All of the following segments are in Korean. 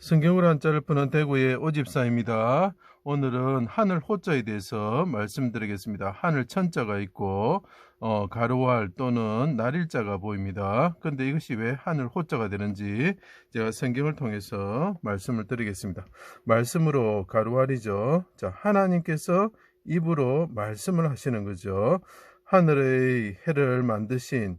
성경으로 한자를 푸는 대구의 오집사입니다. 오늘은 하늘 호자에 대해서 말씀드리겠습니다. 하늘 천자가 있고 가로알 또는 날일자가 보입니다. 근데 이것이 왜 하늘 호자가 되는지 제가 성경을 통해서 말씀을 드리겠습니다. 말씀으로 가로알이죠. 자, 하나님께서 입으로 말씀을 하시는 거죠. 하늘의 해를 만드신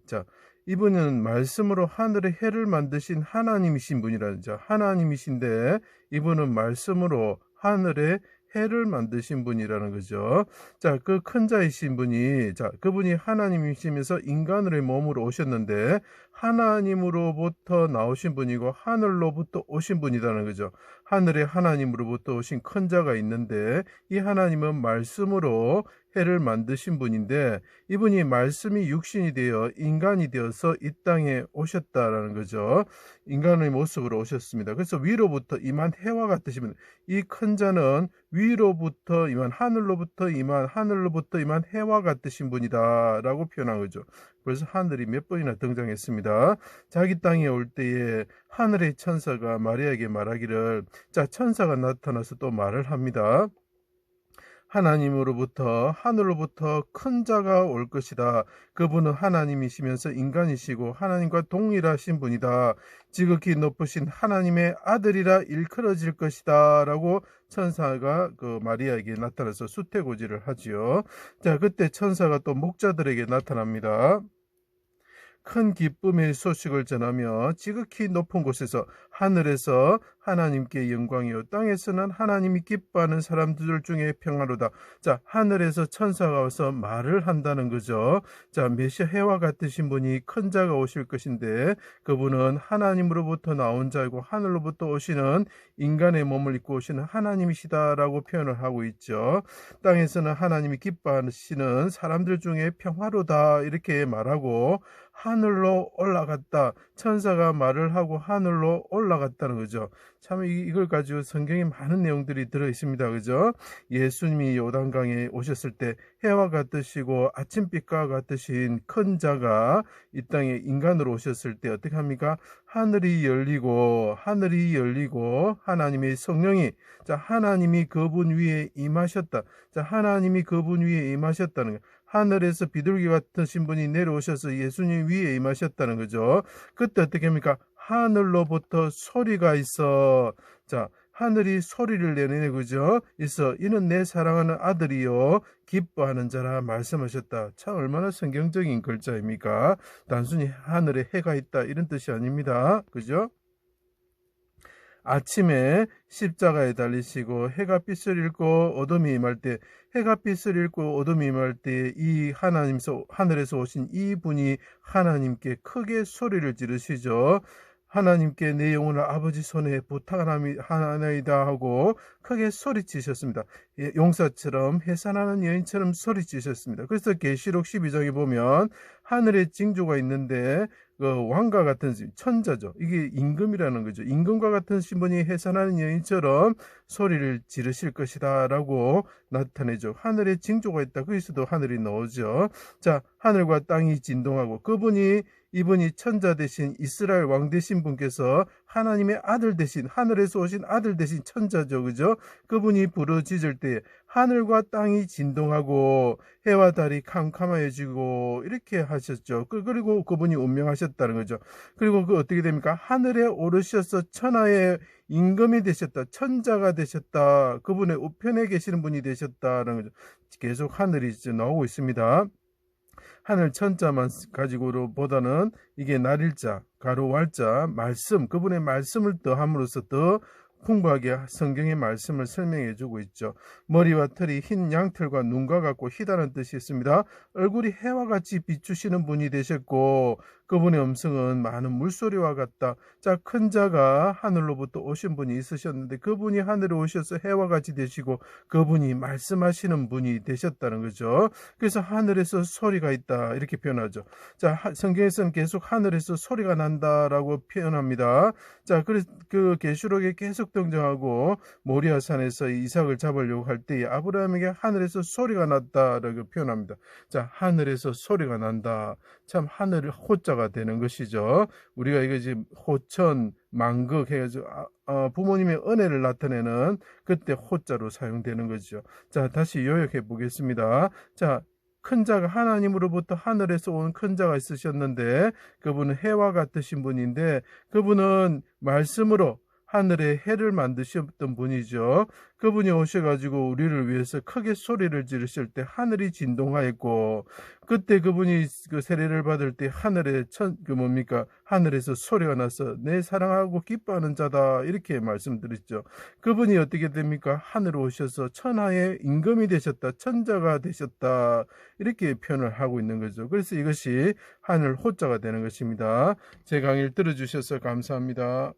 이분은 말씀으로 하늘의 해를 만드신 하나님이신 분이라는 자, 하나님이신데 이분은 말씀으로 하늘의 해를 만드신 분이라는 거죠. 자, 그 큰 자이신 분이, 그분이 하나님이시면서 인간의 몸으로 오셨는데 하나님으로부터 나오신 분이고 하늘로부터 오신 분이라는 거죠. 하늘에 하나님으로부터 오신 큰 자가 있는데 이 하나님은 말씀으로 해를 만드신 분인데 이분이 말씀이 육신이 되어 인간이 되어서 이 땅에 오셨다라는 거죠. 인간의 모습으로 오셨습니다. 그래서 위로부터 임한 해와 같으시면 이 큰 자는 위로부터 임한 하늘로부터 임한 해와 같으신 분이다 라고 표현한 거죠. 그래서 하늘이 몇 번이나 등장했습니다. 자기 땅에 올 때에 하늘의 천사가 마리아에게 말하기를, 천사가 나타나서 또 말을 합니다. 하늘로부터 큰 자가 올 것이다. 그분은 하나님이시면서 인간이시고 하나님과 동일하신 분이다. 지극히 높으신 하나님의 아들이라 일컬어질 것이다. 라고 천사가 그 마리아에게 나타나서 수태고지를 하지요. 자, 그때 천사가 또 목자들에게 나타납니다. 큰 기쁨의 소식을 전하며 지극히 높은 곳에서 하늘에서 하나님께 영광이요 땅에서는 하나님이 기뻐하는 사람들 중에 평화로다. 자, 하늘에서 천사가 와서 말을 한다는 거죠. 자, 메시아 해와 같으신 분이 큰 자가 오실 것인데 그분은 하나님으로부터 나온 자이고 하늘로부터 오시는 인간의 몸을 입고 오시는 하나님이시다라고 표현을 하고 있죠. 땅에서는 하나님이 기뻐하시는 사람들 중에 평화로다 이렇게 말하고 하늘로 올라갔다. 천사가 말을 하고 하늘로 올라갔다는 거죠. 참 이걸 가지고 성경에 많은 내용들이 들어있습니다. 그죠? 예수님이 요단강에 오셨을 때 해와 같으시고 아침빛과 같으신 큰 자가 이 땅에 인간으로 오셨을 때 어떻게 합니까? 하늘이 열리고 하나님의 성령이 하나님이 그분 위에 임하셨다. 하나님이 그분 위에 임하셨다는 거예요. 하늘에서 비둘기 같으신 분이 내려오셔서 예수님 위에 임하셨다는 거죠. 그때 어떻게 합니까? 하늘로부터 소리가 있어. 하늘이 소리를 내네, 그죠? 있어. 이는 내 사랑하는 아들이요 기뻐하는 자라 말씀하셨다. 참 얼마나 성경적인 글자입니까? 단순히 하늘에 해가 있다 이런 뜻이 아닙니다. 그죠? 아침에 십자가에 달리시고 해가 빛을 잃고 어둠이 임할 때 이 하늘에서 오신 이 분이 하나님께 크게 소리를 지르시죠. 하나님께 내 영혼을 아버지 손에 부탁하나이다 하고 크게 소리치셨습니다. 용사처럼 해산하는 여인처럼 소리치셨습니다. 그래서 계시록 12장에 보면 하늘에 징조가 있는데 그 왕과 같은 천자죠. 이게 임금이라는 거죠. 임금과 같은 신분이 해산하는 여인처럼 소리를 지르실 것이다 라고 나타내죠. 하늘에 징조가 있다. 거기서도 하늘이 나오죠. 자, 하늘과 땅이 진동하고 이분이 천자 대신 이스라엘 왕 되신 분께서 하나님의 아들 대신 하늘에서 오신 아들 대신 천자죠. 그죠? 그분이 부르짖을 때 하늘과 땅이 진동하고 해와 달이 캄캄해지고 이렇게 하셨죠. 그리고 그분이 운명하셨다는 거죠. 그리고 어떻게 됩니까? 하늘에 오르셔서 천하의 임금이 되셨다. 천자가 되셨다. 그분의 우편에 계시는 분이 되셨다는 거죠. 계속 하늘이 나오고 있습니다. 하늘 천자만 가지고로 보다는 이게 날일자, 가로왈자, 말씀, 그분의 말씀을 더함으로써 더 풍부하게 성경의 말씀을 설명해 주고 있죠. 머리와 털이 흰 양털과 눈과 같고 희다는 뜻이 있습니다. 얼굴이 해와 같이 비추시는 분이 되셨고 그분의 음성은 많은 물소리와 같다. 큰 자가 하늘로부터 오신 분이 있으셨는데 그분이 하늘에 오셔서 해와 같이 되시고 그분이 말씀하시는 분이 되셨다는 거죠. 그래서 하늘에서 소리가 있다 이렇게 표현하죠. 성경에서는 계속 하늘에서 소리가 난다라고 표현합니다. 그래서 그 계시록에 계속 등장하고 모리아산에서 이삭을 잡으려고 할 때에 아브라함에게 하늘에서 소리가 났다라고 표현합니다. 하늘에서 소리가 난다. 참 하늘을 호자 호자가 되는 것이죠. 우리가 이거 지금 호천, 만극 해가지고 부모님의 은혜를 나타내는 그때 호자로 사용되는 거죠. 자, 다시 요약해 보겠습니다. 자, 큰 자가 하나님으로부터 하늘에서 온 큰 자가 있으셨는데 그분은 해와 같으신 분인데 그분은 말씀으로 하늘에 해를 만드셨던 분이죠. 그분이 오셔가지고 우리를 위해서 크게 소리를 지르실 때 하늘이 진동하였고 그때 그분이 그 세례를 받을 때 하늘에 하늘에서 소리가 나서 내 사랑하고 기뻐하는 자다 이렇게 말씀드렸죠. 그분이 어떻게 됩니까? 하늘에 오셔서 천하의 임금이 되셨다, 천자가 되셨다 이렇게 표현을 하고 있는 거죠. 그래서 이것이 하늘 호자가 되는 것입니다. 제 강의를 들어주셔서 감사합니다.